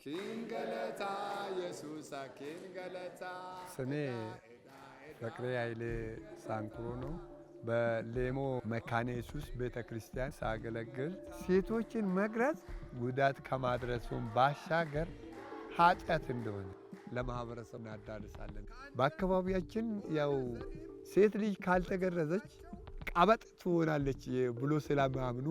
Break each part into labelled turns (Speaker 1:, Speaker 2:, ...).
Speaker 1: ኪንገለታ ኢየሱስ ኪንገለታ
Speaker 2: ስሜ ፍቅሬ ኃይሌ ሳንኩሮ ነው። በሌሞ መካነ ኢየሱስ ቤተክርስቲያን ሳገለግል ሴቶችን መግረዝ ጉዳት ከማድረሱም ባሻገር ኃጢአት እንደሆነ ለማህበረሰብ እናዳርሳለን። በአካባቢያችን ያው ሴት ልጅ ካልተገረዘች ቀበጥ ትሆናለች ብሎ ስለማያምኑ፣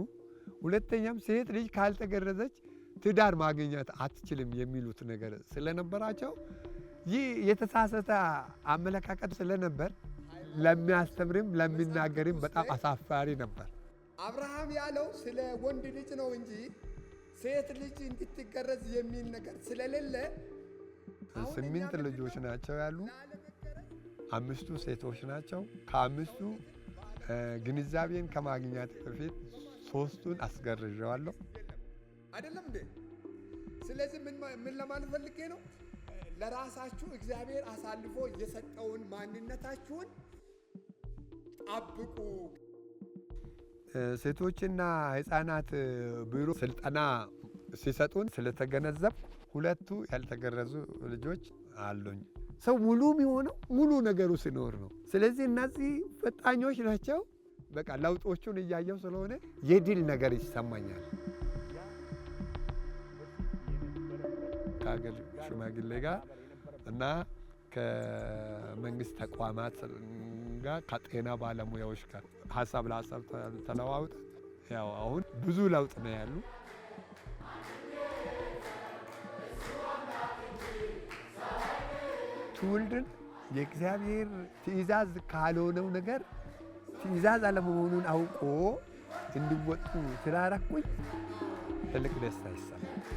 Speaker 2: ሁለተኛም ሴት ልጅ ካልተገረዘች ትዳር ማግኘት አትችልም የሚሉት ነገር ስለነበራቸው ይህ የተሳሳተ አመለካከት ስለነበር ለሚያስተምርም ለሚናገርም በጣም አሳፋሪ ነበር።
Speaker 1: አብርሃም ያለው ስለ ወንድ ልጅ ነው እንጂ ሴት ልጅ እንድትገረዝ የሚል ነገር ስለሌለ
Speaker 2: 8 ልጆች ናቸው ያሉ፣ 5ቱ ሴቶች ናቸው። ከ5ቱ ግንዛቤን ከማግኘት በፊት 3ቱን አስገርዣለሁ።
Speaker 1: አይደለም እንዴ? ስለዚህ ምን ለማለት ፈልጌ ነው? ለራሳችሁ እግዚአብሔር አሳልፎ የሰጠውን ማንነታችሁን ጠብቁ።
Speaker 2: ሴቶችና ሕፃናት ቢሮ ስልጠና ሲሰጡን ስለተገነዘብ 2ቱ ያልተገረዙ ልጆች አሉኝ። ሰው ሙሉ የሚሆነው ሙሉ ነገሩ ሲኖር ነው። ስለዚህ እነዚህ ፈጣኞች ናቸው። በቃ ለውጦቹን እያየው ስለሆነ የድል ነገር ይሰማኛል። ከሀገር ሽማግሌ ጋር እና ከመንግስት ተቋማት ጋር ከጤና ባለሙያዎች ጋር ሀሳብ ለሀሳብ ተለዋውጥ ያው አሁን ብዙ ለውጥ ነው ያሉ። ትውልድን የእግዚአብሔር ትእዛዝ ካልሆነው ነገር ትእዛዝ አለመሆኑን አውቆ እንዲወጡ ስላረኩኝ ትልቅ ደስታ ይሰማል።